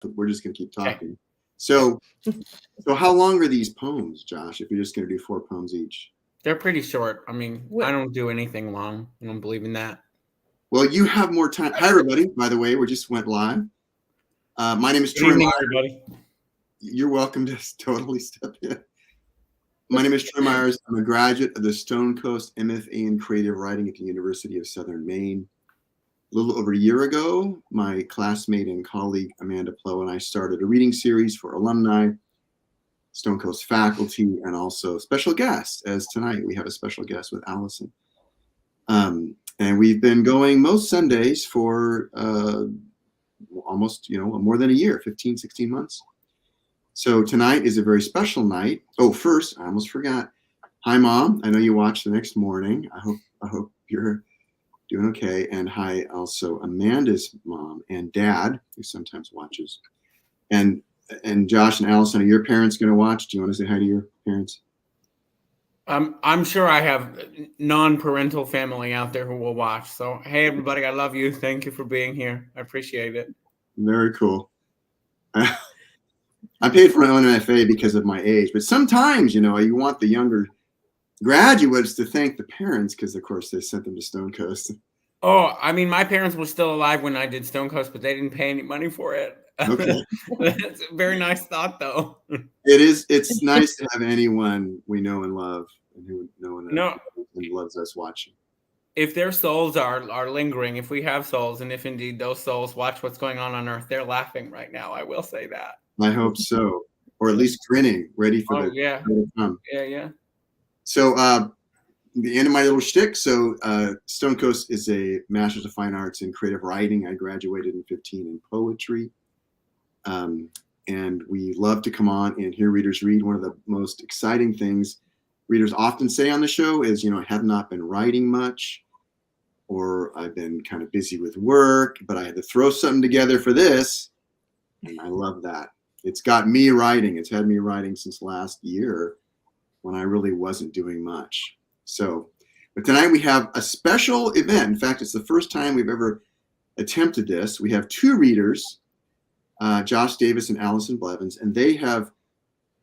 we're just going to keep Okay. talking. So how long are these poems, Josh, if you're just going to do 4 poems each? They're pretty short. I mean, I don't do anything long. I don't believe in that. Well, you have more time. Hi, everybody. By the way, we just went live. My name is Troy evening, Meyer. everybody. You're welcome to totally step in. My name is Troy Myers. I'm a graduate of the Stonecoast MFA in Creative Writing at the University of Southern Maine. A little over a year ago, my classmate and colleague Amanda Pleau and I started a reading series for alumni, Stonecoast faculty, and also special guests, as tonight we have a special guest with Allison. And we've been going most Sundays for almost, more than a year, 15, 16 months. So tonight is a very special night. Oh, first, I almost forgot. Hi, Mom. I know you watched the next morning. I hope you're doing okay. And hi, also Amanda's mom and dad, who sometimes watches. And Josh and Allison, are your parents going to watch? Do you want to say hi to your parents? I'm sure I have non-parental family out there who will watch. So, hey, everybody, I love you. Thank you for being here. I appreciate it. Very cool. I paid for my own MFA because of my age, but sometimes, you want the younger graduates to thank the parents because, of course, they sent them to Stonecoast. Oh, I mean, my parents were still alive when I did Stonecoast, but they didn't pay any money for it. Okay. That's a very nice thought, though. It's nice to have anyone we know and love and who loves us watching. If their souls are lingering, if we have souls, and if indeed those souls watch what's going on Earth, they're laughing right now. I will say that. I hope so, or at least grinning, ready for the yeah to come. Yeah. So the end of my little shtick. So Stonecoast is a Master's of Fine Arts in Creative Writing. I graduated in 2015 in poetry. And we love to come on and hear readers read. One of the most exciting things readers often say on the show is, I have not been writing much, or I've been kind of busy with work, but I had to throw something together for this. And I love that. It's got me writing. It's had me writing since last year when I really wasn't doing much. So, but tonight we have a special event. In fact, it's the first time we've ever attempted this. We have 2 readers, Josh Davis and Allison Blevins, and they have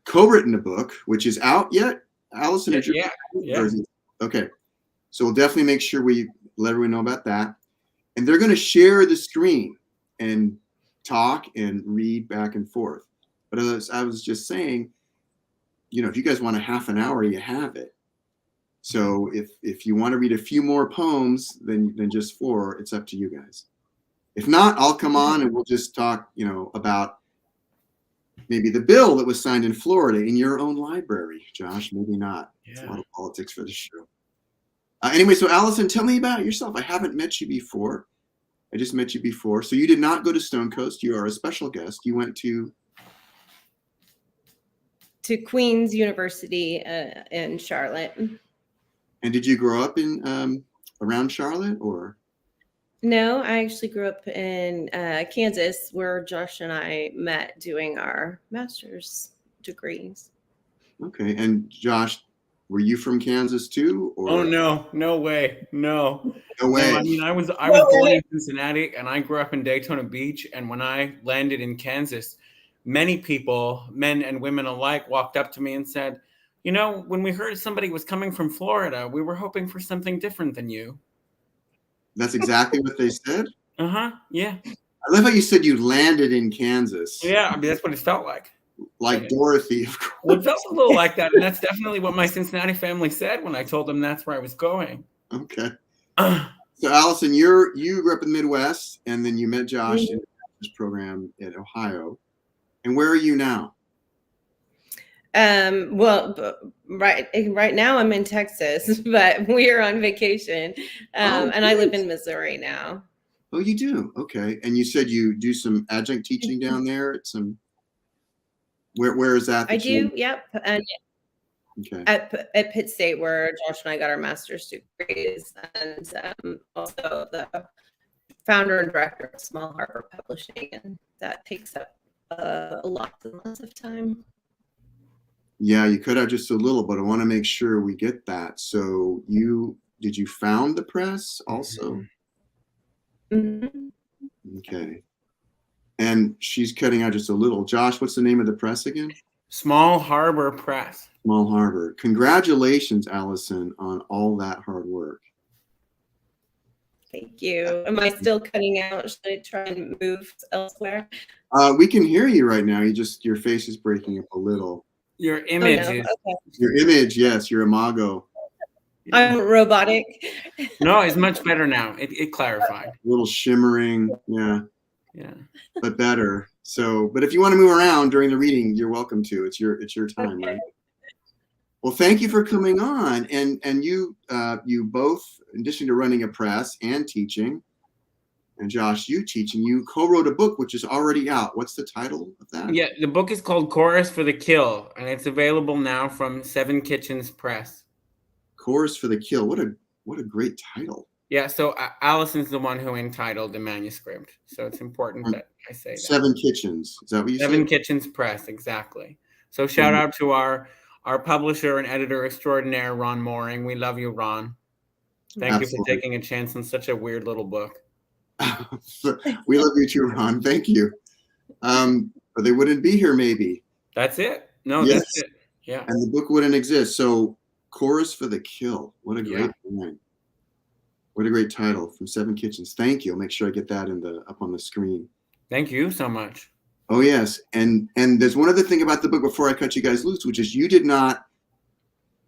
co-written a book, which is out yet. Allison, yeah. Okay, so we'll definitely make sure we let everyone know about that. And they're going to share the screen and talk and read back and forth. But as I was just saying, if you guys want a half an hour, you have it. So if you want to read a few more poems than just 4, it's up to you guys. If not, I'll come on and we'll just talk, about maybe the bill that was signed in Florida in your own library, Josh. Maybe not. Yeah. It's a lot of politics for the show. Anyway, so Allison, tell me about yourself. I haven't met you before. I just met you before. So you did not go to Stonecoast. You are a special guest. You went to Queen's University in Charlotte. And did you grow up in around Charlotte, or? No, I actually grew up in Kansas, where Josh and I met doing our master's degrees. Okay, and Josh, were you from Kansas too? Or? Oh no way, no. No way. No, I mean, I was born in Cincinnati, and I grew up in Daytona Beach. And when I landed in Kansas, many people, men and women alike, walked up to me and said, when we heard somebody was coming from Florida, we were hoping for something different than you. That's exactly what they said? Yeah. I love how you said you landed in Kansas. Yeah, I mean, that's what it felt like. Like Dorothy, of course. Well, it felt a little like that, and that's definitely what my Cincinnati family said when I told them that's where I was going. Okay. So, Allison, you grew up in the Midwest, and then you met Josh in this program in Ohio. And where are you now? Well, right now I'm in Texas, but we're on vacation, and I live in Missouri now. Oh, you do? Okay. And you said you do some adjunct teaching down there at some. Where is that? I do. Yep. And okay. At Pitt State, where Josh and I got our master's degrees, and also the founder and director of Small Harbor Publishing, and that takes up lots and lots of time. Yeah, you could have just a little, but I want to make sure we get that. So did you found the press also? Mm-hmm. Okay. And she's cutting out just a little. Josh, what's the name of the press again? Small Harbor Press. Small Harbor. Congratulations, Allison, on all that hard work. Thank you. Am I still cutting out? Should I try and move elsewhere? We can hear you right now. Your face is breaking up a little. Your image Oh, no. is. Okay. Your image, yes, your imago. I'm robotic. No, it's much better now. It clarified. A little shimmering, yeah, Yeah. but better. So, but if you want to move around during the reading, you're welcome to. It's your time, Okay. right? Well, thank you for coming on. And you both, in addition to running a press and teaching, and Josh, you teaching, you co-wrote a book which is already out. What's the title of that? Yeah, the book is called Chorus for the Kill, and it's available now from Seven Kitchens Press. Chorus for the Kill. What a great title. Yeah, so Allison's the one who entitled the manuscript, so it's important that I say that. Seven Kitchens. Is that what you said? Seven Kitchens Press, exactly. So shout out to our publisher and editor extraordinaire, Ron Mooring. We love you, Ron. Thank you for taking a chance on such a weird little book. We love you too, Ron. Thank you. Or they wouldn't be here, maybe. That's it. No, Yes. that's it. Yeah. And the book wouldn't exist. So, Chorus for the Kill. What a great line. What a great title from Seven Kitchens. Thank you. I'll make sure I get that up on the screen. Thank you so much. Oh yes, and there's one other thing about the book before I cut you guys loose, which is you did not.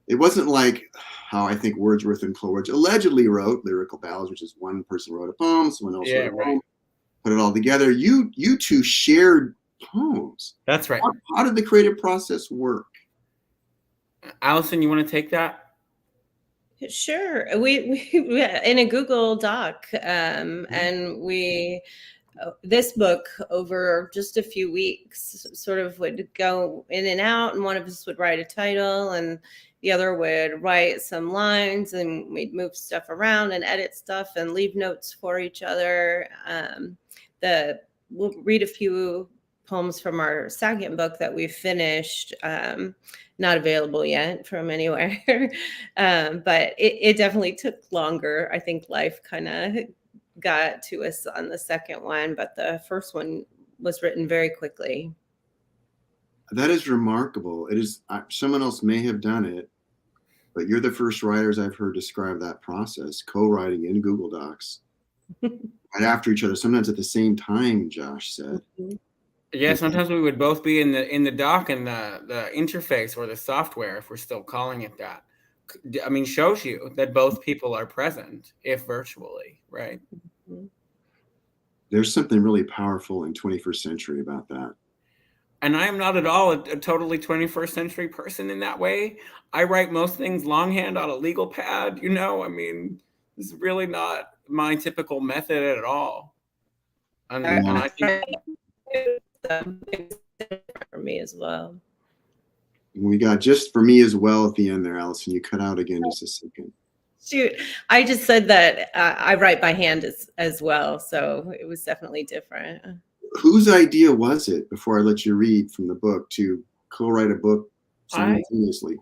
It wasn't like how I think Wordsworth and Coleridge allegedly wrote lyrical ballads, which is one person wrote a poem, someone else wrote a poem, put it all together. You two shared poems. That's right. How did the creative process work? Allison, you want to take that? Sure. We in a Google Doc, and this book over just a few weeks sort of would go in and out, and one of us would write a title and the other would write some lines, and we'd move stuff around and edit stuff and leave notes for each other. We'll read a few poems from our second book that we finished, not available yet from anywhere. But it definitely took longer. I think life kind of got to us on the second one, but the first one was written very quickly. That is remarkable. It is. Someone else may have done it, but you're the first writers I've heard describe that process, co-writing in Google Docs right after each other, sometimes at the same time, Josh said. Yeah, sometimes we would both be in the doc and the interface or the software, if we're still calling it that. I mean, shows you that both people are present, if virtually, right? There's something really powerful in 21st century about that. And I am not at all a totally 21st century person in that way. I write most things longhand on a legal pad, I mean, this is really not my typical method at all. And I think for me as well. We got just for me as well at the end there, Allison. You cut out again just a second. Shoot, I just said that I write by hand as well, so it was definitely different. Whose idea was it, before I let you read from the book, to co-write a book simultaneously?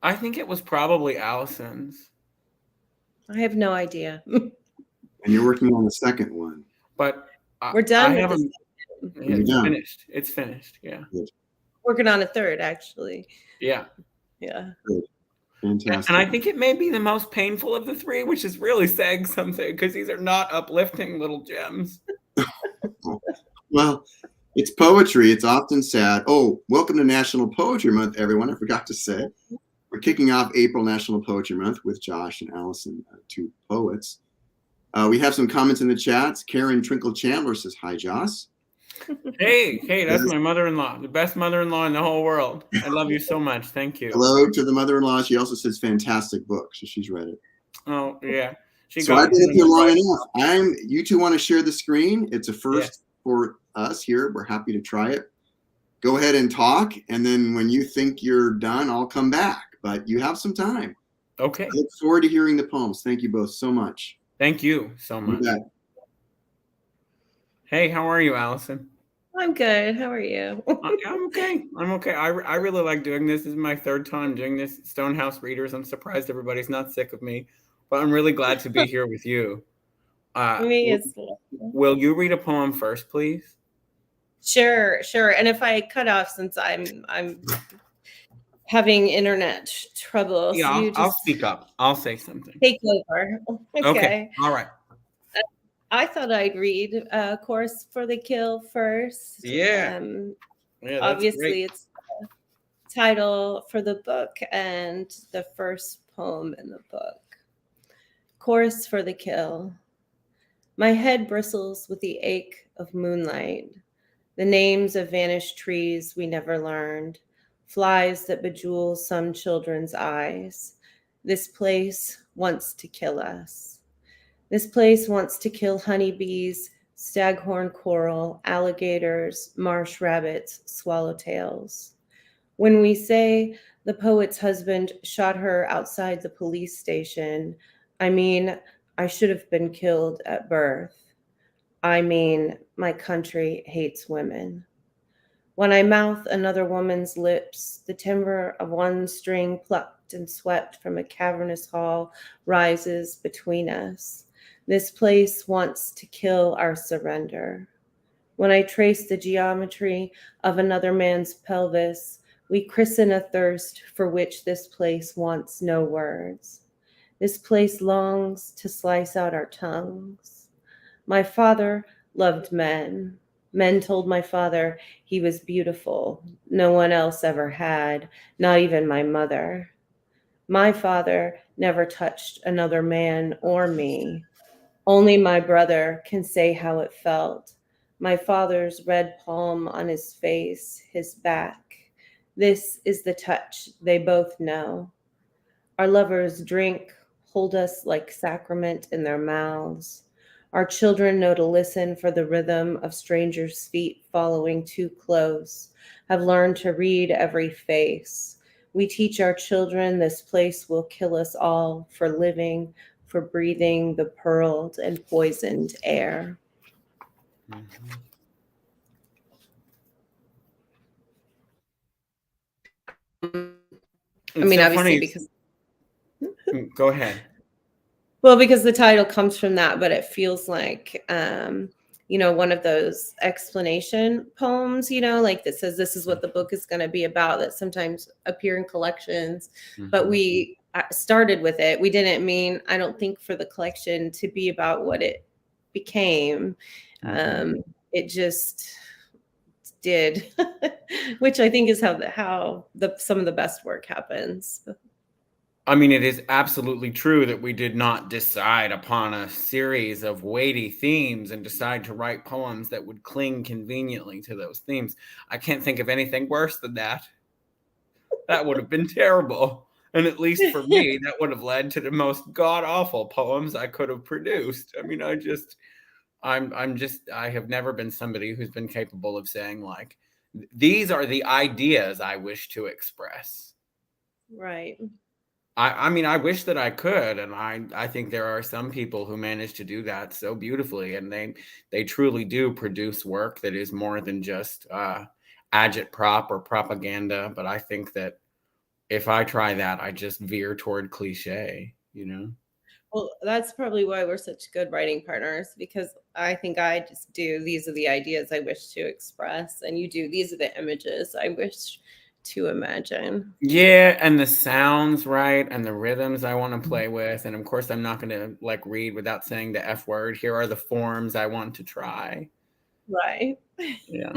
I think it was probably Allison's. I have no idea. And you're working on the second one. But we're done. It's finished. It's finished. Yeah. Good. Working on a third, actually. Yeah. Yeah. Good. Fantastic. And I think it may be the most painful of the three, which is really saying something, because these are not uplifting little gems. Well, it's poetry. It's often sad. Oh, welcome to National Poetry Month, everyone. I forgot to say. We're kicking off April National Poetry Month with Josh and Allison, two poets. We have some comments in the chats. Karen Trinkle Chandler says, "Hi, Josh." Hey, that's my mother-in-law, the best mother-in-law in the whole world. I love you so much. Thank you. Hello to the mother-in-law. She also says, "Fantastic book." So she's read it. Oh, yeah. So I've been here long enough. You two want to share the screen? It's a first for us here. We're happy to try it. Go ahead and talk, and then when you think you're done, I'll come back. But you have some time. Okay. I look forward to hearing the poems. Thank you both so much. Thank you so much. Hey, how are you, Allison? I'm good. How are you? I'm okay. I really like doing this. This is my third time doing this. Stonehouse Readers. I'm surprised everybody's not sick of me, but I'm really glad to be here with you. It's will you read a poem first, please? sure. And if I cut off, since I'm having internet trouble, so Yeah, you I'll just speak up. I'll say something. take over. Okay. Okay. All right. I thought I'd read Course for the Kill first. Yeah. Yeah, that's Obviously, great. it's the title for the book and the first poem in the book. Course for the Kill. My head bristles with the ache of moonlight, the names of vanished trees we never learned, flies that bejewel some children's eyes. This place wants to kill us. This place wants to kill honeybees, staghorn coral, alligators, marsh rabbits, swallowtails. When we say the poet's husband shot her outside the police station, I mean, I should have been killed at birth. I mean, my country hates women. When I mouth another woman's lips, the timbre of one string plucked and swept from a cavernous hall rises between us. This place wants to kill our surrender. When I trace the geometry of another man's pelvis, we christen a thirst for which this place wants no words. This place longs to slice out our tongues. My father loved men. Men told my father he was beautiful. No one else ever had, not even my mother. My father never touched another man or me. Only my brother can say how it felt. My father's red palm on his face, his back. This is the touch they both know. Our lovers drink, hold us like sacrament in their mouths. Our children know to listen for the rhythm of strangers' feet following too close, have learned to read every face. We teach our children this place will kill us all for living, for breathing the pearled and poisoned air. Mhm. It's so Obviously, funny. because Go ahead. well, because the title comes from that, but it feels like one of those explanation poems, like that says this is what the book is going to be about, that sometimes appear in collections. But Mhm. we started with it. We didn't mean, I don't think, for the collection to be about what it became. Mhm. It just did, which I think is how some of the best work happens. I mean, it is absolutely true that we did not decide upon a series of weighty themes and decide to write poems that would cling conveniently to those themes. I can't think of anything worse than that. That would have been terrible. And at least for me, that would have led to the most god-awful poems I could have produced. I mean, I have never been somebody who's been capable of saying, like, these are the ideas I wish to express. Right. I mean, I wish that I could, and I think there are some people who manage to do that so beautifully, and they truly do produce work that is more than just agitprop or propaganda. But I think that if I try that, I just veer toward cliche, Well, that's probably why we're such good writing partners, because I think I just do, these are the ideas I wish to express, and you do, these are the images I wish to imagine. Yeah, and the sounds, right, and the rhythms I want to play with, and of course, I'm not going to like read without saying the F word. Here are the forms I want to try. Right. Yeah,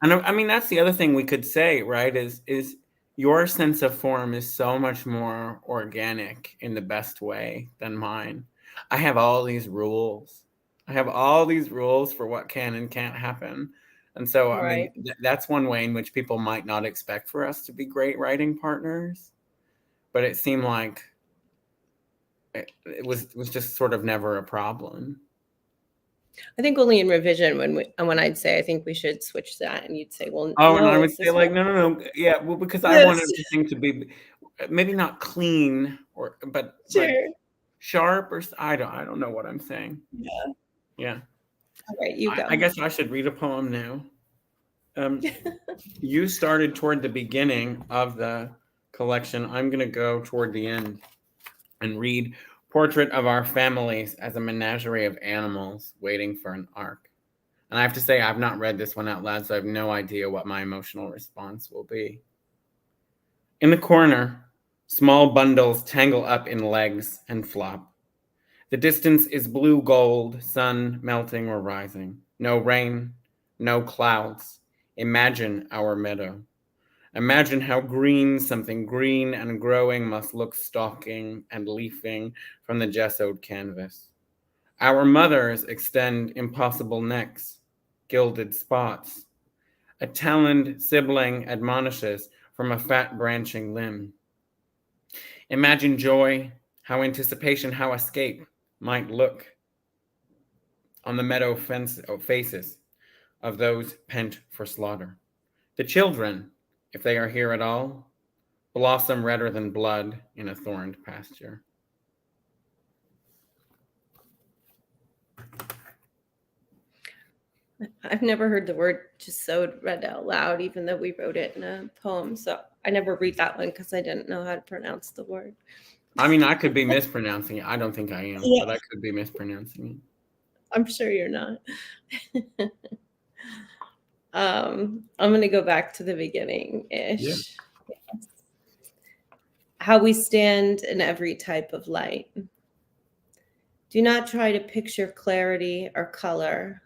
and I mean that's the other thing we could say, right? Is your sense of form is so much more organic in the best way than mine. I have all these rules. I have all these rules for what can and can't happen. And so, I mean, Right. that's one way in which people might not expect for us to be great writing partners. But it seemed like it was just sort of never a problem. I think only in revision when I'd say I think we should switch that, and you'd say, well, Oh, and I no, would it's say this like, one. no. Yeah, well, because I want This. everything to be maybe not clean but Sure. sharp I don't know what I'm saying. Yeah. Yeah. All right, you I go. guess I should read a poem now. You started toward the beginning of the collection. I'm going to go toward the end and read portrait of our families as a menagerie of animals waiting for an ark. And I have to say, I've not read this one out loud, so I have no idea what my emotional response will be. In the corner, small bundles tangle up in legs and flop. The distance is blue gold, sun melting or rising. No rain, no clouds. Imagine our meadow. Imagine how green something green and growing must look stalking and leafing from the gessoed canvas. Our mothers extend impossible necks, gilded spots. A taloned sibling admonishes from a fat branching limb. Imagine joy, how anticipation, how escape might look on the meadow faces of those pent for slaughter. The children, if they are here at all, blossom redder than blood in a thorned pasture. I've never heard the word "gessoed" read out loud, even though we wrote it in a poem. So I never read that one because I didn't know how to pronounce the word. I mean, I could be mispronouncing it. I don't think I am, but I could be mispronouncing it. I'm sure you're not. I'm going to go back to the beginning-ish. Yeah. Yes. How we stand in every type of light. Do not try to picture clarity or color,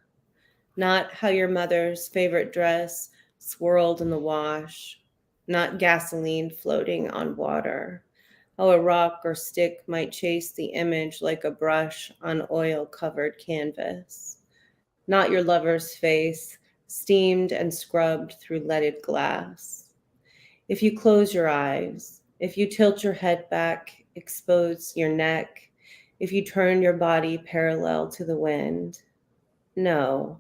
not how your mother's favorite dress swirled in the wash, not gasoline floating on water, how a rock or stick might chase the image like a brush on oil-covered canvas, not your lover's face, steamed and scrubbed through leaded glass. If you close your eyes, if you tilt your head back, expose your neck, if you turn your body parallel to the wind, no,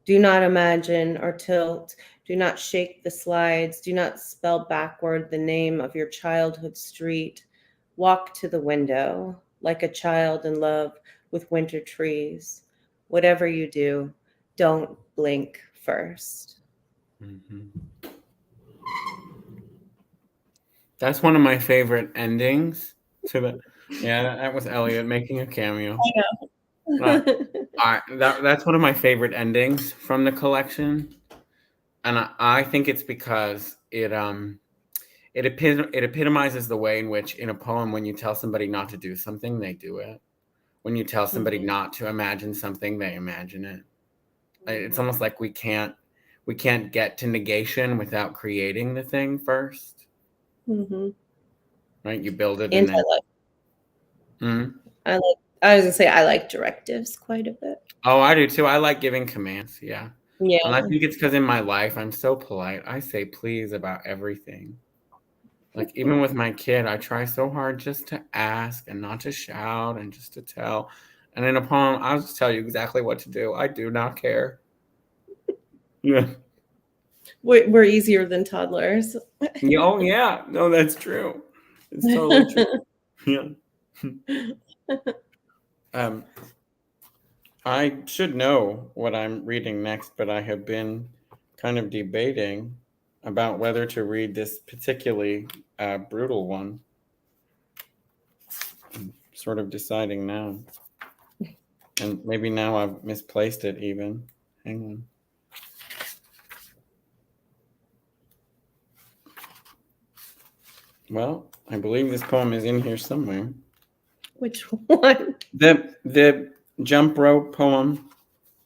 do not imagine or tilt, do not shake the slides, do not spell backward the name of your childhood street. Walk to the window like a child in love with winter trees. Whatever you do, don't blink first. Mm-hmm. That's one of my favorite endings to the. Yeah, that was Elliot making a cameo. I know. That's one of my favorite endings from the collection, and I think it's because it epitomizes the way in which in a poem, when you tell somebody not to do something, they do it. When you tell somebody not to imagine something, they imagine it. It's almost like we can't get to negation without creating the thing first. Mm-hmm. Right? You build it, And and then. I was gonna say I like directives quite a bit. Oh, I do too. I like giving commands. Yeah. Yeah. And I think it's because in my life I'm so polite. I say please about everything. Like even with my kid, I try so hard just to ask and not to shout and just to tell. And in a poem, I'll just tell you exactly what to do. I do not care. Yeah. We're easier than toddlers. Oh yeah. No, that's true. It's totally true. Yeah. I should know what I'm reading next, but I have been kind of debating about whether to read this particularly brutal one. I'm sort of deciding now. And maybe now I've misplaced it even. Hang on. Well, I believe this poem is in here somewhere. Which one? The jump rope poem.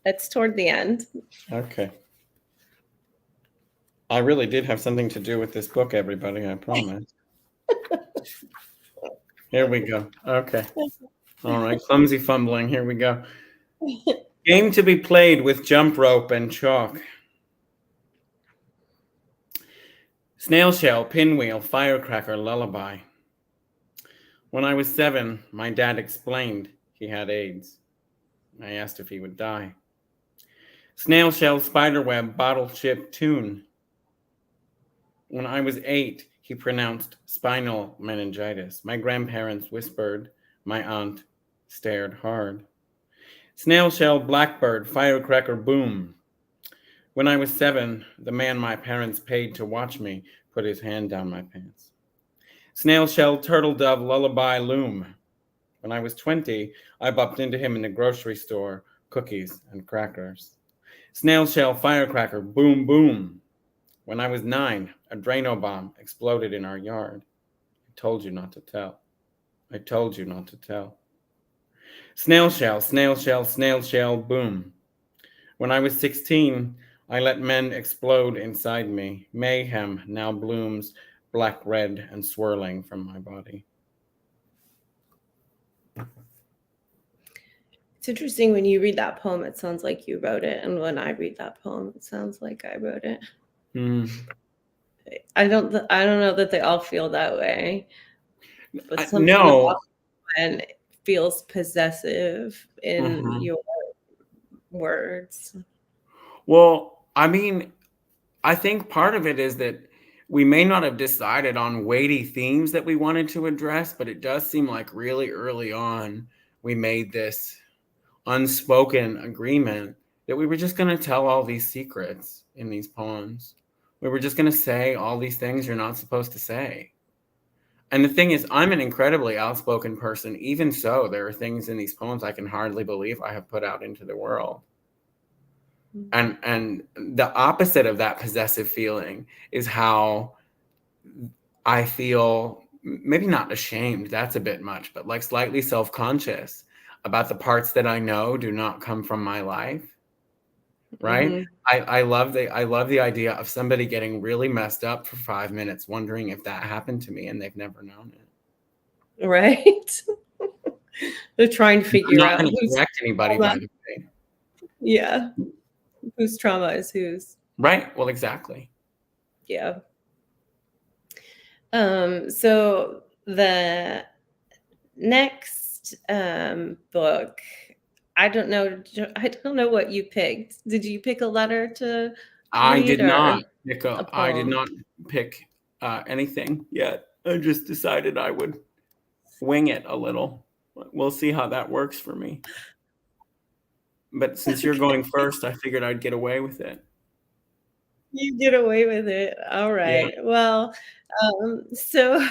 It's toward the end. Okay. I really did have something to do with this book, everybody, I promise. Here we go. Okay. All right. Clumsy fumbling. Here we go. Game to be played with jump rope and chalk. Snail shell, pinwheel, firecracker, lullaby. When I was 7, my dad explained he had AIDS. I asked if he would die. Snail shell, spiderweb, bottle chip, tune. When I was 8, he pronounced spinal meningitis. My grandparents whispered. My aunt stared hard. Snail shell, blackbird, firecracker, boom. When I was 7, the man my parents paid to watch me put his hand down my pants. Snail shell, turtle dove, lullaby, loom. When I was 20, I bumped into him in the grocery store, cookies and crackers. Snail shell firecracker, boom, boom. When I was 9, a Drano bomb exploded in our yard. I told you not to tell. I told you not to tell. Snail shell, snail shell, snail shell, boom. When I was 16, I let men explode inside me. Mayhem now blooms, black, red, and swirling from my body. It's interesting when you read that poem, it sounds like you wrote it. And when I read that poem, it sounds like I wrote it. I don't know that they all feel that way. But something about when it feels possessive in your words. Well, I mean, I think part of it is that we may not have decided on weighty themes that we wanted to address, but it does seem like really early on we made this unspoken agreement that we were just going to tell all these secrets in these poems. We were just going to say all these things you're not supposed to say. And the thing is, I'm an incredibly outspoken person. Even so, there are things in these poems I can hardly believe I have put out into the world. And the opposite of that possessive feeling is how I feel, maybe not ashamed, that's a bit much, but like slightly self-conscious about the parts that I know do not come from my life. Right? I love the idea of somebody getting really messed up for 5 minutes, wondering if that happened to me, and they've never known it. Right? They're trying to figure out who's correct anybody, by the way. Yeah. Whose trauma is whose. Right. Well, exactly. Yeah. So the next book, I don't know what you picked. Did you pick a letter to I read did not pick anything yet. I just decided I would wing it a little. We'll see how that works for me. But since you're going first, I figured I'd get away with it. You get away with it. All right. Yeah. Well, so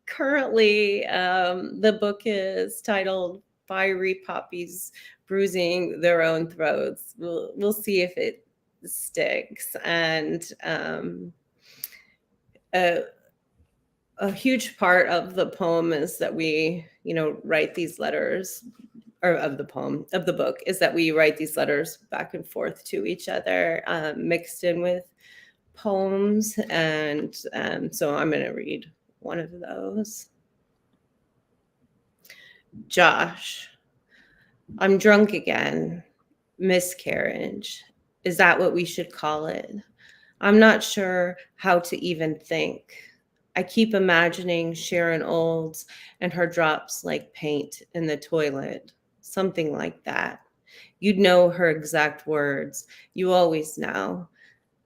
currently the book is titled Fiery Poppies Bruising Their Own Throats. We'll see if it sticks. And a huge part of the poem is that we, write these letters, or of the book, is that we write these letters back and forth to each other, mixed in with poems. And so I'm going to read one of those. Josh, I'm drunk again. Miscarriage. Is that what we should call it? I'm not sure how to even think. I keep imagining Sharon Olds and her drops like paint in the toilet. Something like that. You'd know her exact words. You always know.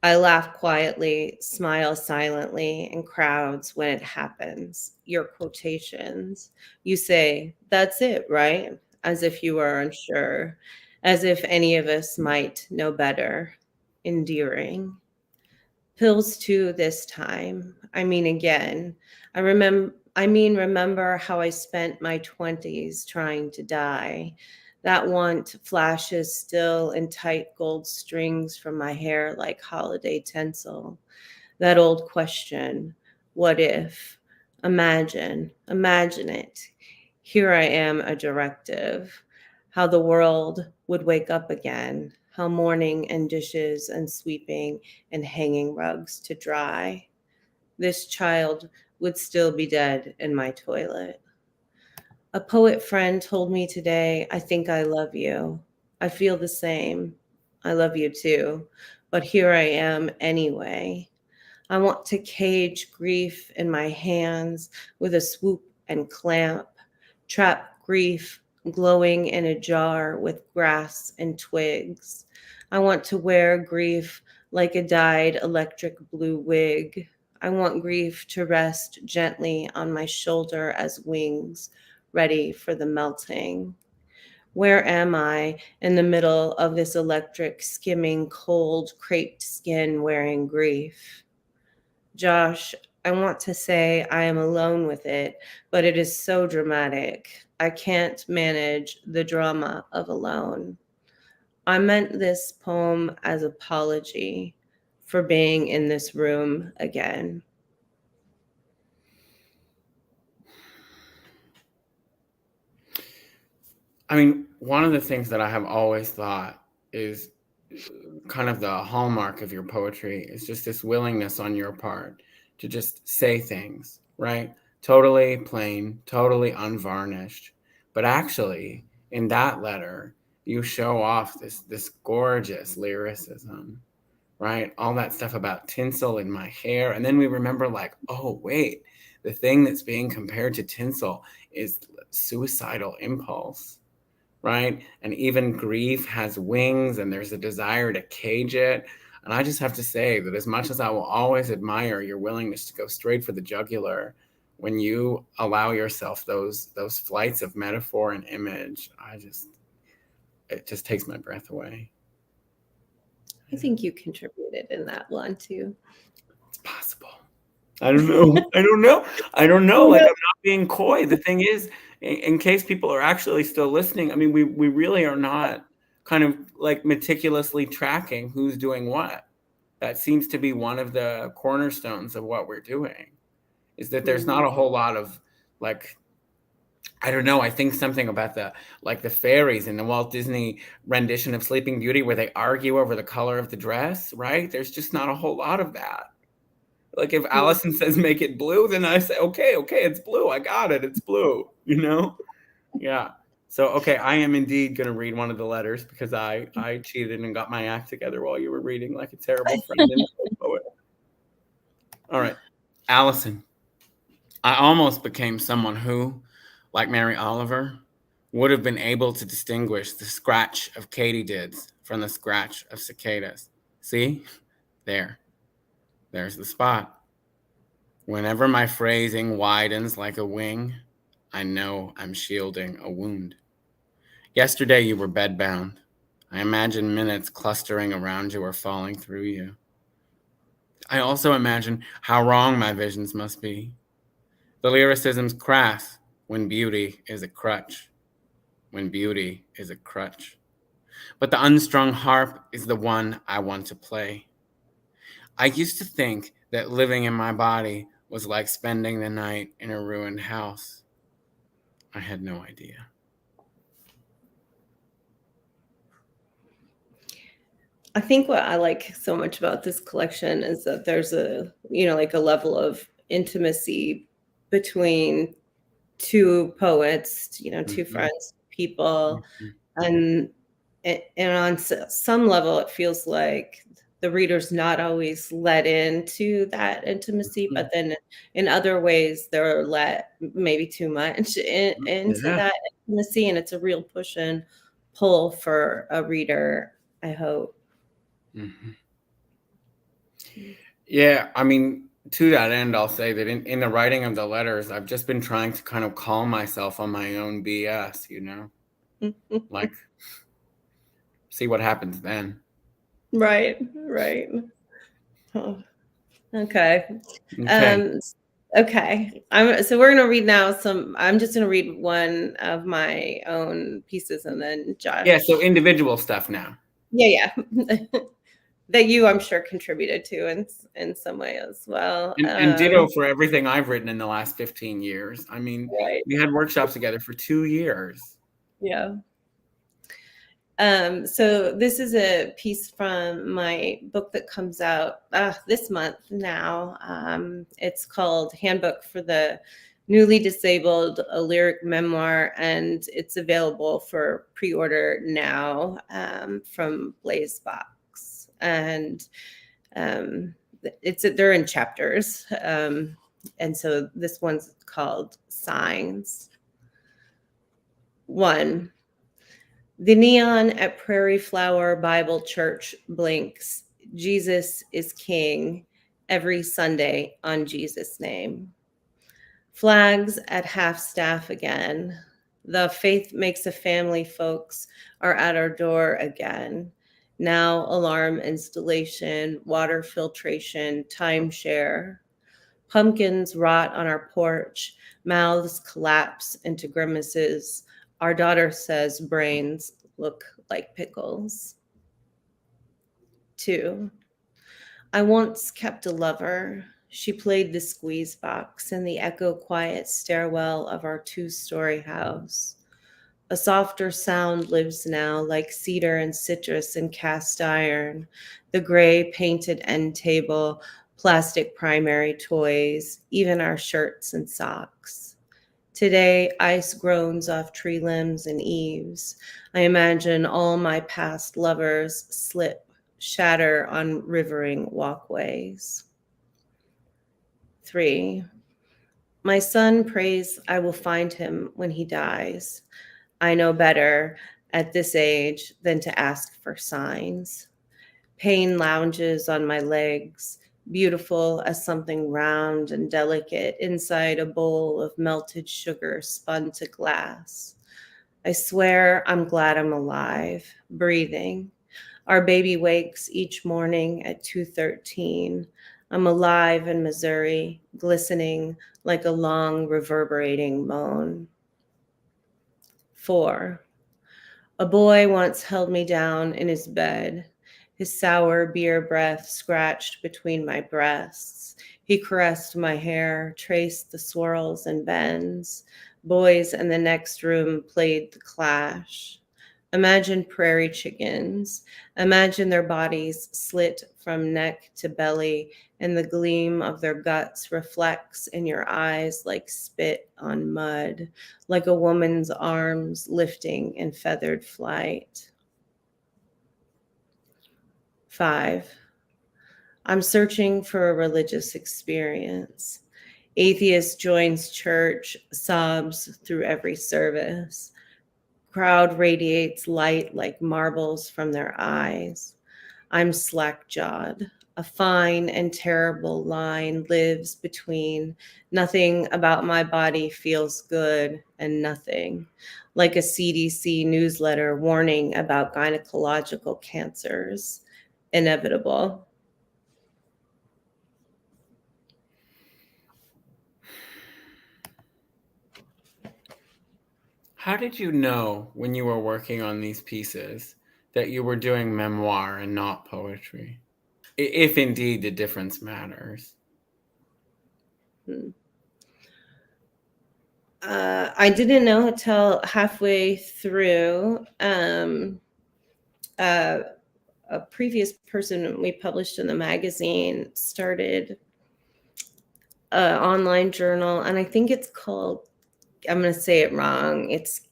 I laugh quietly, smile silently in crowds when it happens. Your quotations. You say, that's it, right? As if you were unsure. As if any of us might know better. Endearing. Pills too this time. I mean, again. Remember how I spent my 20s trying to die. That want flashes still in tight gold strings from my hair like holiday tinsel. That old question, what if? Imagine it. Here I am, a directive. How the world would wake up again. How mourning and dishes and sweeping and hanging rugs to dry. This child would still be dead in my toilet. A poet friend told me today, I think I love you. I feel the same. I love you too. But here I am anyway. I want to cage grief in my hands with a swoop and clamp. Trap grief glowing in a jar with grass and twigs. I want to wear grief like a dyed electric blue wig. I want grief to rest gently on my shoulder as wings, ready for the melting. Where am I in the middle of this electric, skimming, cold, creped skin wearing grief? Josh, I want to say I am alone with it, but it is so dramatic. I can't manage the drama of alone. I meant this poem as apology for being in this room again. I mean, one of the things that I have always thought is kind of the hallmark of your poetry is just this willingness on your part to just say things, right? Totally plain, totally unvarnished. But actually, in that letter, you show off this gorgeous lyricism, right? All that stuff about tinsel in my hair. And then we remember, like, oh, wait, the thing that's being compared to tinsel is suicidal impulse, right? And even grief has wings and there's a desire to cage it. And I just have to say that as much as I will always admire your willingness to go straight for the jugular, when you allow yourself those flights of metaphor and image, it just takes my breath away. I think you contributed in that one too. It's possible. I don't know. I don't know. Like, I'm not being coy. The thing is, in case people are actually still listening, I mean, we really are not kind of like meticulously tracking who's doing what. That seems to be one of the cornerstones of what we're doing, is that there's not a whole lot of, like, I don't know. I think something about the fairies in the Walt Disney rendition of Sleeping Beauty where they argue over the color of the dress, right? There's just not a whole lot of that. Like, if Allison says make it blue, then I say, okay, it's blue. I got it. It's blue, you know? Yeah. So, okay, I am indeed going to read one of the letters because I cheated and got my act together while you were reading like a terrible friend and poet. All right. Allison, I almost became someone who, like Mary Oliver, would have been able to distinguish the scratch of katydids from the scratch of cicadas. See? There's the spot. Whenever my phrasing widens like a wing, I know I'm shielding a wound. Yesterday you were bedbound. I imagine minutes clustering around you or falling through you. I also imagine how wrong my visions must be. The lyricism's crass when beauty is a crutch. When beauty is a crutch. But the unstrung harp is the one I want to play. I used to think that living in my body was like spending the night in a ruined house. I had no idea. I think what I like so much about this collection is that there's a, like a level of intimacy between two poets, two friends, people. And on some level, it feels like the reader's not always let into that intimacy, but then in other ways, they're let maybe too much into that intimacy. And it's a real push and pull for a reader, I hope. Mm-hmm. Yeah, I mean, to that end, I'll say that in the writing of the letters, I've just been trying to kind of calm myself on my own BS, like, see what happens then. Right. Oh, okay. Okay. So we're going to read now I'm just going to read one of my own pieces and then Josh. Yeah, so individual stuff now. Yeah. That you, I'm sure, contributed to in some way as well. And ditto for everything I've written in the last 15 years. I mean, we had workshops together for 2 years. Yeah. So this is a piece from my book that comes out this month now. It's called Handbook for the Newly Disabled, a lyric memoir, and it's available for pre-order now from Blazebox. And they're in chapters. And so this one's called Signs. 1. The neon at Prairie Flower Bible Church blinks. Jesus is King every Sunday on Jesus' name. Flags at half staff again. The faith makes a family folks are at our door again. Now alarm installation, water filtration, timeshare. Pumpkins rot on our porch. Mouths collapse into grimaces. Our daughter says brains look like pickles. 2. I once kept a lover. She played the squeeze box in the echo quiet stairwell of our 2-story house. A softer sound lives now, like cedar and citrus and cast iron, the gray painted end table, plastic primary toys, even our shirts and socks. Today, ice groans off tree limbs and eaves. I imagine all my past lovers slip, shatter on rivering walkways. 3. My son prays I will find him when he dies. I know better at this age than to ask for signs. Pain lounges on my legs, beautiful as something round and delicate inside a bowl of melted sugar spun to glass. I swear I'm glad I'm alive, breathing. Our baby wakes each morning at 2:13. I'm alive in Missouri, glistening like a long reverberating moan. 4. A boy once held me down in his bed. His sour beer breath scratched between my breasts. He caressed my hair, traced the swirls and bends. Boys in the next room played The Clash. Imagine prairie chickens. Imagine their bodies slit from neck to belly, and the gleam of their guts reflects in your eyes like spit on mud, like a woman's arms lifting in feathered flight. 5. I'm searching for a religious experience. Atheist joins church, sobs through every service. Crowd radiates light like marbles from their eyes. I'm slack-jawed. A fine and terrible line lives between nothing about my body feels good and nothing, like a CDC newsletter warning about gynecological cancers. Inevitable. How did you know when you were working on these pieces that you were doing memoir and not poetry? If indeed the difference matters. I didn't know until halfway through. A previous person we published in the magazine started an online journal, and I think it's called, I'm going to say it wrong, it's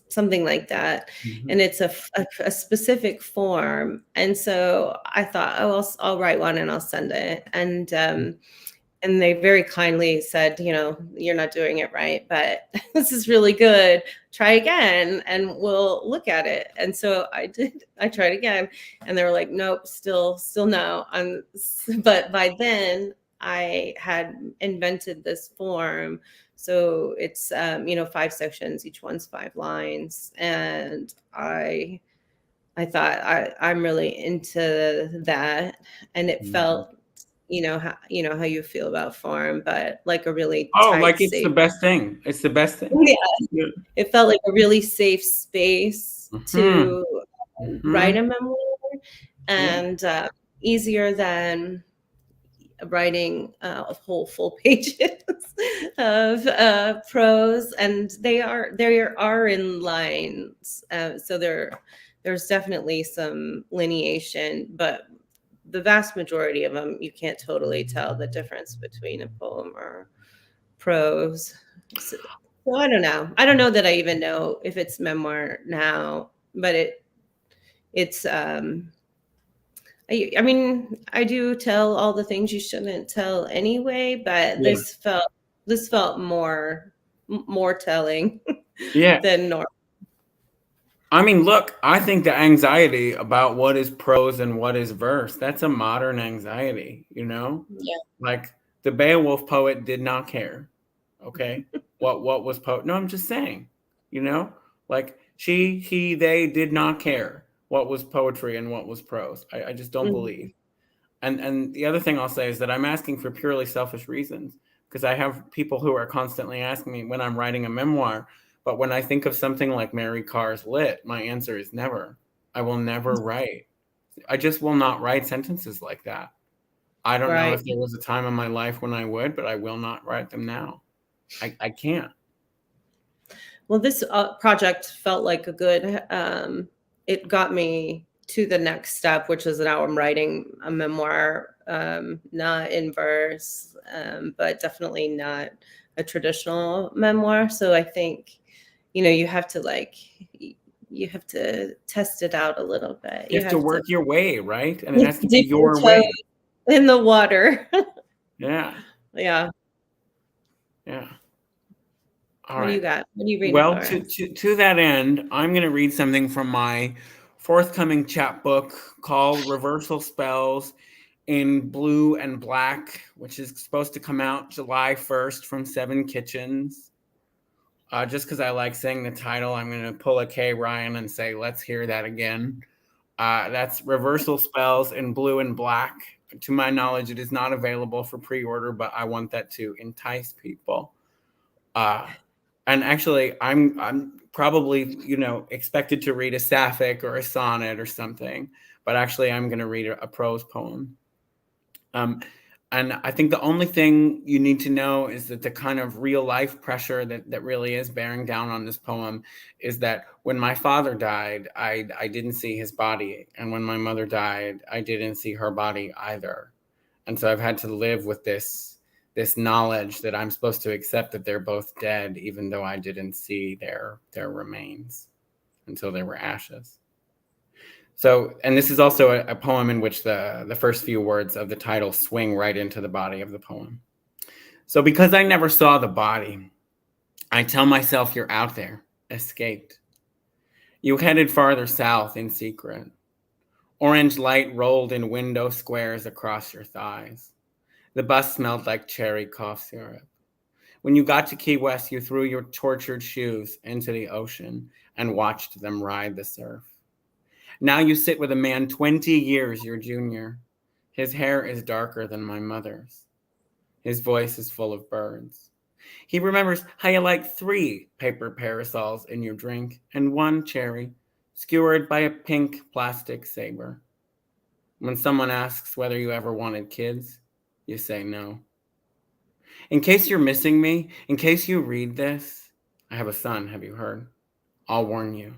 something like that. Mm-hmm. And it's a specific form. And so I thought, oh, I'll write one and I'll send it. And they very kindly said, you're not doing it right, but this is really good. Try again and we'll look at it. And so I did. I tried again and they were like, nope, still no. But by then I had invented this form. So it's, 5 sections, each one's 5 lines. And I thought I'm really into that. And it felt, how you feel about form, but like a really like it's safe. The best thing. It's the best thing. Yeah. It felt like a really safe space to write a memoir, and easier than writing a whole full pages of prose, and they are in lines, so there's definitely some lineation, but the vast majority of them, you can't totally tell the difference between a poem or prose. So I don't know. I don't know that I even know if it's memoir now, but it's I mean, I do tell all the things you shouldn't tell anyway, but this felt more telling than normal. I mean, look, I think the anxiety about what is prose and what is verse, that's a modern anxiety, Yeah. Like the Beowulf poet did not care. Okay. what was no, I'm just saying, like they did not care what was poetry and what was prose. I just don't believe. And the other thing I'll say is that I'm asking for purely selfish reasons, because I have people who are constantly asking me when I'm writing a memoir. But when I think of something like Mary Carr's Lit, my answer is never. I will never write. I just will not write sentences like that. I don't know Right. if there was a time in my life when I would, but I will not write them now. I can't. Well, this project felt like a good, it got me to the next step, which is now I'm writing a memoir, not in verse, but definitely not a traditional memoir. So I think, you have to you have to test it out a little bit. You have to work your way, right? And it has to be dip your your way. toe in the water. Yeah. Yeah. Yeah. All What do you right. got? What are you reading Well, for us? to that end, I'm going to read something from my forthcoming chapbook called Reversal Spells in Blue and Black, which is supposed to come out July 1st from Seven Kitchens. Just because I like saying the title, I'm going to pull a Kay Ryan and say, let's hear that again. That's Reversal Spells in Blue and Black. To my knowledge, it is not available for pre-order, but I want that to entice people. And actually, I'm probably, expected to read a sapphic or a sonnet or something, but actually I'm going to read a prose poem. And I think the only thing you need to know is that the kind of real life pressure that really is bearing down on this poem is that when my father died, I didn't see his body. And when my mother died, I didn't see her body either. And so I've had to live with this knowledge that I'm supposed to accept that they're both dead, even though I didn't see their remains until they were ashes. So, and this is also a poem in which the first few words of the title swing right into the body of the poem. So because I never saw the body, I tell myself you're out there, escaped. You headed farther south in secret. Orange light rolled in window squares across your thighs. The bus smelled like cherry cough syrup. When you got to Key West, you threw your tortured shoes into the ocean and watched them ride the surf. Now you sit with a man 20 years your junior. His hair is darker than my mother's. His voice is full of birds. He remembers how you like 3 paper parasols in your drink and 1 cherry, skewered by a pink plastic saber. When someone asks whether you ever wanted kids, you say no. In case you're missing me, in case you read this, I have a son, have you heard? I'll warn you.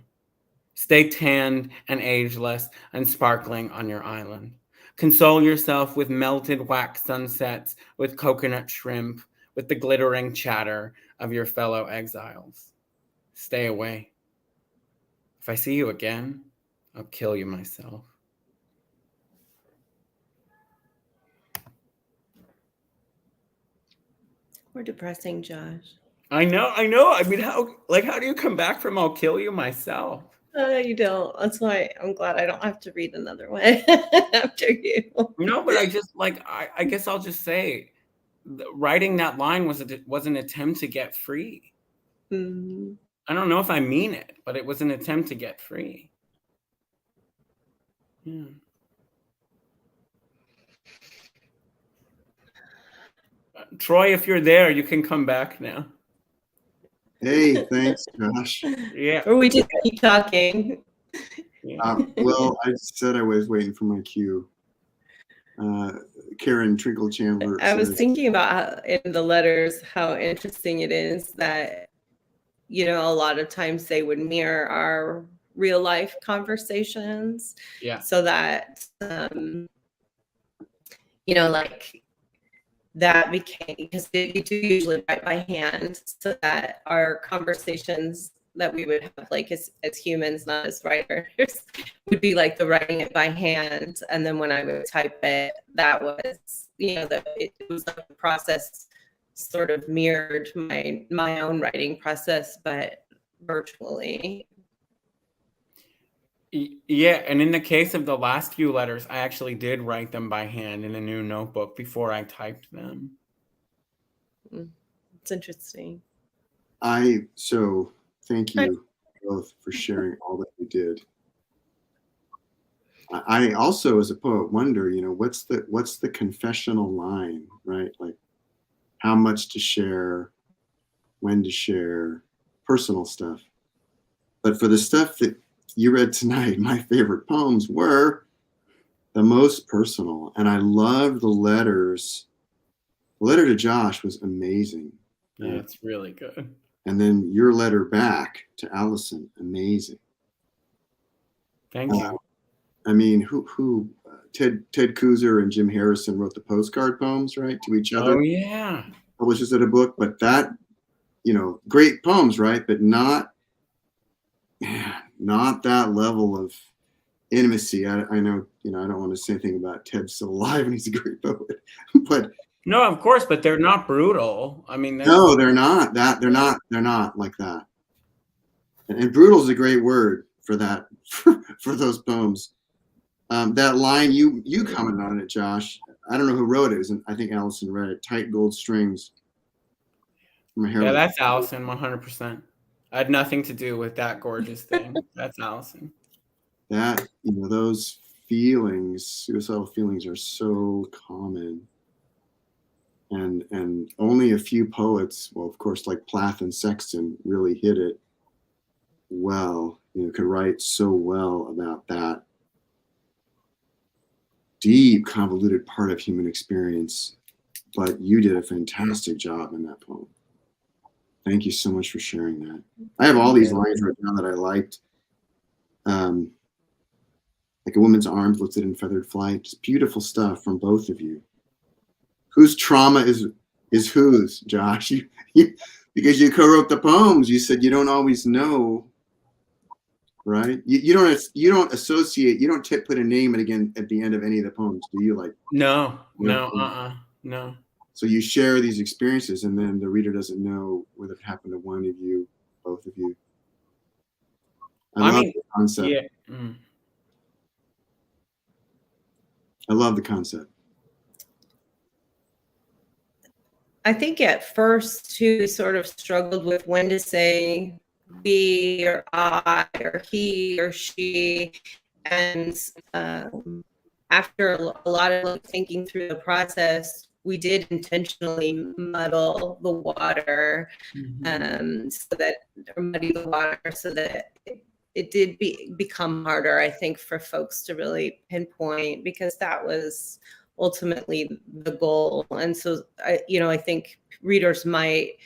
Stay tanned and ageless and sparkling on your island. Console yourself with melted wax sunsets, with coconut shrimp, with the glittering chatter of your fellow exiles. Stay away. If I see you again, I'll kill you myself. We're depressing, Josh. I know. I mean, how do you come back from I'll kill you myself? You don't. That's why I'm glad I don't have to read another one after you. No, but I just I guess I'll just say writing that line was an attempt to get free. Mm-hmm. I don't know if I mean it, but it was an attempt to get free. Yeah. Troy, if you're there, you can come back now. Hey, thanks, Josh. Yeah. Or we just keep talking. Yeah. Well, I said I was waiting for my cue. Karen Trinkle Chandler. I was thinking about how, in the letters, how interesting it is that, a lot of times they would mirror our real life conversations. Yeah. So that, like that became, because we do usually write by hand, so that our conversations that we would have like as humans, not as writers, would be like the writing it by hand. And then when I would type it, that was, it was like the process sort of mirrored my own writing process, but virtually. Yeah, and in the case of the last few letters, I actually did write them by hand in a new notebook before I typed them. It's interesting. So thank you both for sharing all that you did. I also, as a poet, wonder, what's the confessional line, right? Like how much to share, when to share, personal stuff. But for the stuff that you read tonight, my favorite poems were the most personal. And I love the letters. The letter to Josh was amazing. Yeah, it's really good. And then your letter back to Allison, amazing. Thank you. I mean, who Ted Kuzer and Jim Harrison wrote the postcard poems, right, to each other. Oh yeah. Publishes it a book, but that, great poems, right? But not that level of intimacy. I know, I don't want to say anything about Ted's still alive and he's a great poet, but no, of course, but they're not brutal. I mean, no, they're not that. They're not like that. And brutal is a great word for that, for those poems. That line you commented on it, Josh. I don't know who wrote it. I think Allison read it. Tight gold strings. Yeah, that's Allison, 100%. I had nothing to do with that gorgeous thing. That's Allison. That, those feelings, suicidal feelings, are so common. And only a few poets, well, of course, like Plath and Sexton, really hit it well. Could write so well about that deep, convoluted part of human experience. But you did a fantastic job in that poem. Thank you so much for sharing that. I have all these lines right now that I liked. Like a woman's arms lifted in feathered flight. Just beautiful stuff from both of you. Whose trauma is whose, Josh? Because you co-wrote the poems, you said you don't always know, right? You don't associate. You don't put a name again at the end of any of the poems, do you? Like no. So you share these experiences, and then the reader doesn't know whether it happened to one of you, both of you. I love the concept. Yeah. I love the concept. I think at first too, we sort of struggled with when to say we or I or he or she. And after a lot of thinking through the process, we did intentionally muddle the water, muddy the water so that it did become harder, I think, for folks to really pinpoint, because that was ultimately the goal. And so, I think readers might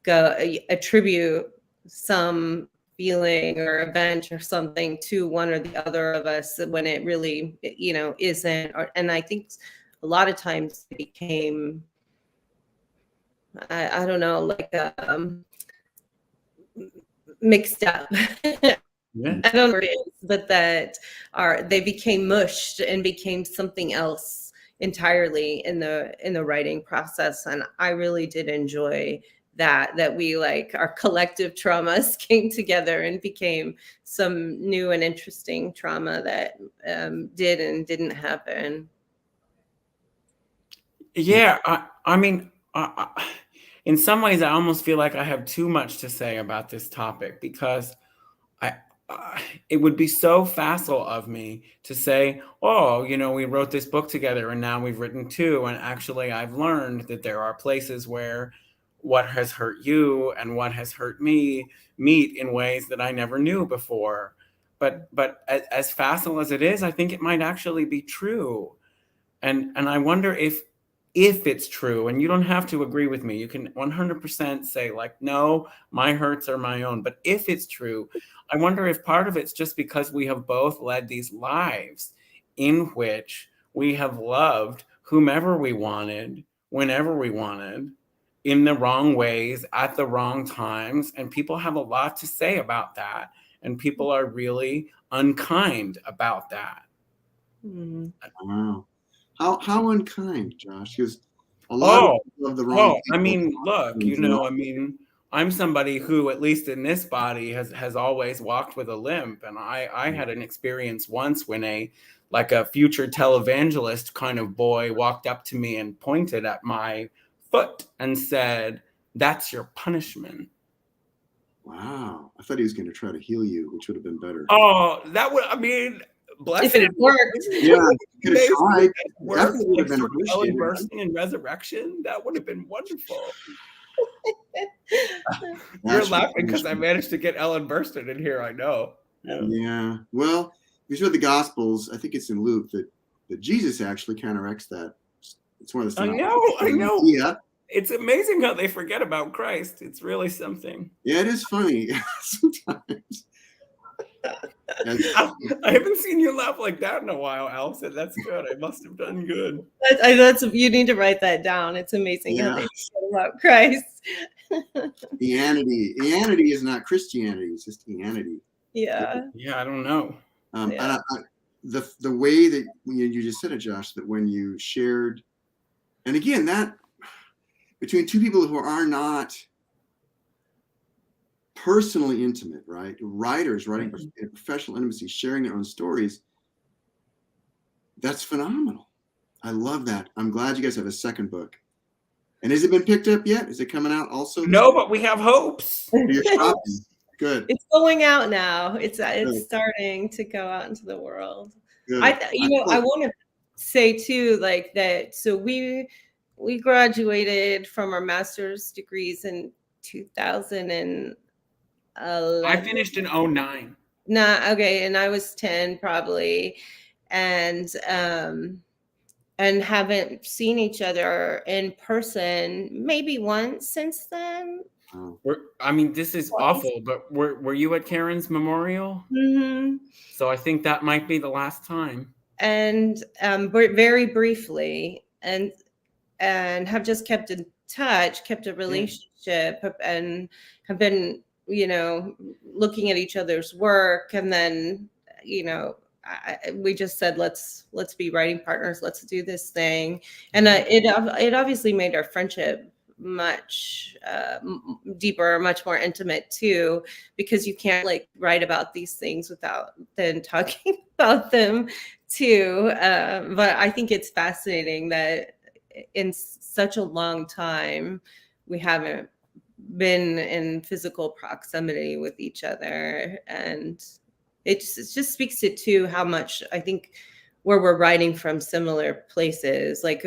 attribute some feeling or event or something to one or the other of us when it really, isn't. And I think a lot of times it became, I don't know, like mixed up. Yeah. I don't know what it is, but they became mushed and became something else entirely in the writing process. And I really did enjoy that we, like, our collective traumas came together and became some new and interesting trauma that did and didn't happen. Yeah, I mean, in some ways, I almost feel like I have too much to say about this topic, because it would be so facile of me to say, oh, we wrote this book together and now we've written two. And actually, I've learned that there are places where what has hurt you and what has hurt me meet in ways that I never knew before. But as facile as it is, I think it might actually be true. And I wonder if it's true, and you don't have to agree with me. You can 100% say, like, no, my hurts are my own. But if it's true, I wonder if part of it's just because we have both led these lives in which we have loved whomever we wanted, whenever we wanted, in the wrong ways, at the wrong times. And people have a lot to say about that. And people are really unkind about that. Mm-hmm. Wow. How unkind, Josh? Because a lot of people love the wrong people. I mean, look, I'm somebody who, at least in this body, has always walked with a limp. And I had an experience once when a future televangelist kind of boy walked up to me and pointed at my foot and said, "That's your punishment." Wow. I thought he was going to try to heal you, which would have been better. Oh, Bless If it him. had worked. Yeah, could have tried. Work, Definitely would like have been sort of Ellen appreciated. bursting in Resurrection. That would have been wonderful. You're That's laughing because I managed to get Ellen Burstyn in here. I know. Yeah. Well, if you read the Gospels, I think it's in Luke that Jesus actually counteracts that. It's one of the. I know. Yeah. It's amazing how they forget about Christ. It's really something. Yeah, it is funny sometimes. I haven't seen you laugh like that in a while, Allison. That's good. I must have done good. That's you need to write that down. It's amazing how they forget about Christ. Eanity is not Christianity. It's just eanity. Yeah. Yeah, I don't know. And the way that you just said it, Josh, that when you shared, and again, that between two people who are not personally intimate, right? Writers writing in professional intimacy, sharing their own stories. That's phenomenal. I love that. I'm glad you guys have a second book. And has it been picked up yet? Is it coming out also? No, but we have hopes. You're shopping. Good. It's going out now. It's starting to go out into the world. Good. I want to say too, like that. So we graduated from our master's degrees in 2011. I finished in 2009. Okay, and I was 10 probably, and haven't seen each other in person maybe once since then. This is awful, but were you at Karen's memorial? Mm-hmm. So I think that might be the last time. And very briefly, and have just kept in touch, kept a relationship, and have been, looking at each other's work, and then, we just said let's be writing partners, let's do this thing, and it obviously made our friendship much deeper, much more intimate too, because you can't like write about these things without then talking about them too. But I think it's fascinating that in such a long time we haven't been in physical proximity with each other, and it just speaks to how much I think where we're writing from similar places, like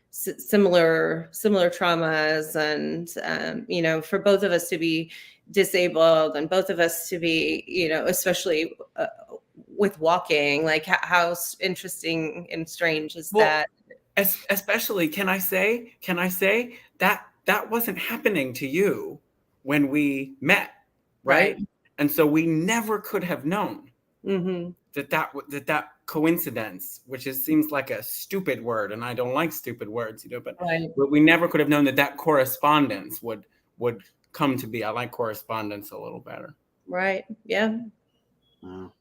similar traumas, and for both of us to be disabled, and both of us to be, especially with walking, like how interesting and strange is that? Especially, can I say that wasn't happening to you when we met, right? And so we never could have known that coincidence, which seems like a stupid word, and I don't like stupid words, but we never could have known that correspondence would come to be. I like correspondence a little better. Right. Yeah. Wow.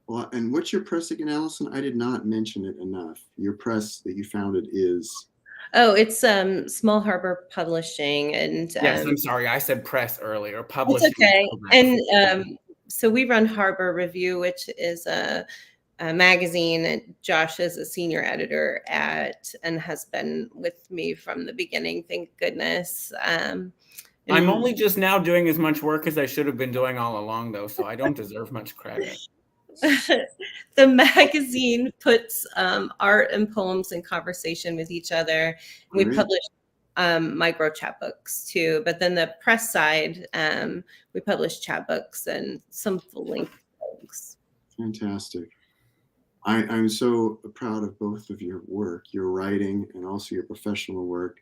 Well, and what's your press again, Allison? I did not mention it enough. Your press that you founded is... Oh, it's Small Harbor Publishing, and yes, I'm sorry, I said press earlier. Publishing. It's okay. And so we run Harbor Review, which is a magazine, and Josh is a senior editor at, and has been with me from the beginning, thank goodness. I'm only just now doing as much work as I should have been doing all along, though, so I don't deserve much credit. The magazine puts art and poems in conversation with each other. We publish micro chapbooks too, but then the press side, we publish chapbooks and some full-length books. Fantastic. I'm so proud of both of your work, your writing and also your professional work.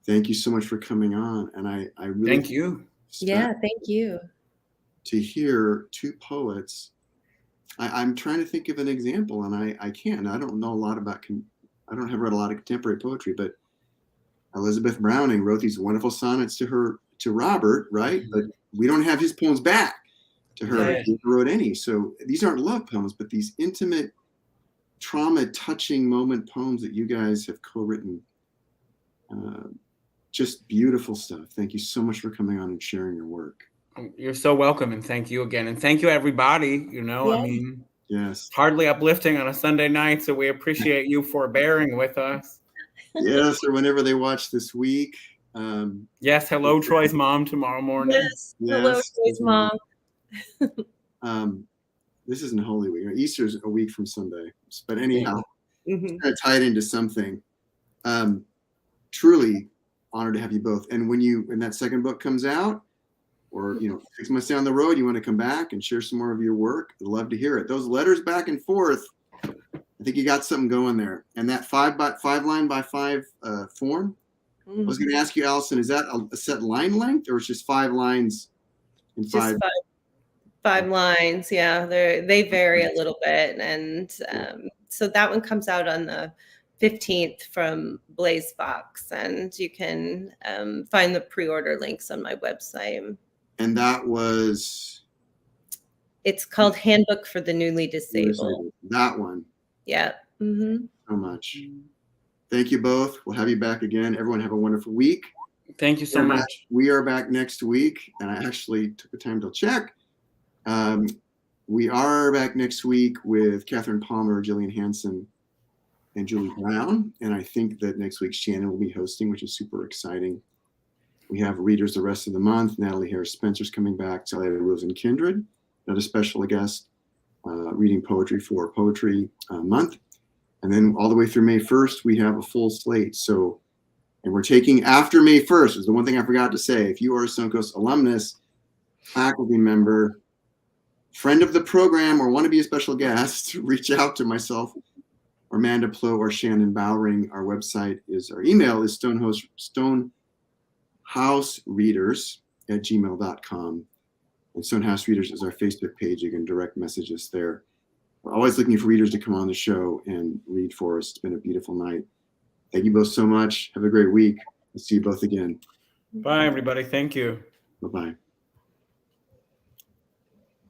Thank you so much for coming on, and I really thank you. Yeah, thank you. To hear two poets. I'm trying to think of an example, and I can't. I don't know a lot about. I don't have read a lot of contemporary poetry, but Elizabeth Browning wrote these wonderful sonnets to Robert, right? But we don't have his poems back to her. Right. He never wrote any. So these aren't love poems, but these intimate, trauma-touching moment poems that you guys have co-written. Just beautiful stuff. Thank you so much for coming on and sharing your work. You're so welcome, and thank you again, and thank you everybody. Yes, hardly uplifting on a Sunday night, so we appreciate you for bearing with us. Yes, or whenever they watch this week. Yes, hello, Troy's mom tomorrow morning. Yes, hello, Troy's mom. this isn't Holy Week. Easter's a week from Sunday. But anyhow, Mhm. kind of tie it into something. Truly honored to have you both. And when that second book comes out, or 6 months down the road, you want to come back and share some more of your work, I'd love to hear it. Those letters back and forth, I think you got something going there. And that 5 line by 5 form, I was going to ask you, Allison, is that a set line length, or it's just 5 lines and Just 5 lines? Yeah, they vary a little bit, and so that one comes out on the 15th from Blaze Box, and you can find the pre-order links on my website. And that was? It's called Handbook for the Newly Disabled. That one. Yeah. Mm-hmm. So much. Thank you both. We'll have you back again. Everyone have a wonderful week. Thank you so much. We are back next week, and I actually took the time to check. We are back next week with Catherine Palmer, Jillian Hansen, and Julie Brown. And I think that next week Shannon will be hosting, which is super exciting. We have readers the rest of the month. Natalie Harris Spencer's coming back. Talia Rose and Kindred, another special guest, reading poetry for Poetry Month. And then all the way through May 1st, we have a full slate. So, and we're taking after May 1st, is the one thing I forgot to say. If you are a Stonecoast alumnus, faculty member, friend of the program, or want to be a special guest, reach out to myself, or Amanda Pleau, or Shannon Bowring. Our email is stonehousereaders@gmail.com. And Stonehouse Readers is our Facebook page. You can direct message us there. We're always looking for readers to come on the show and read for us. It's been a beautiful night. Thank you both so much. Have a great week. We'll see you both again. Bye, everybody. Thank you. Bye-bye.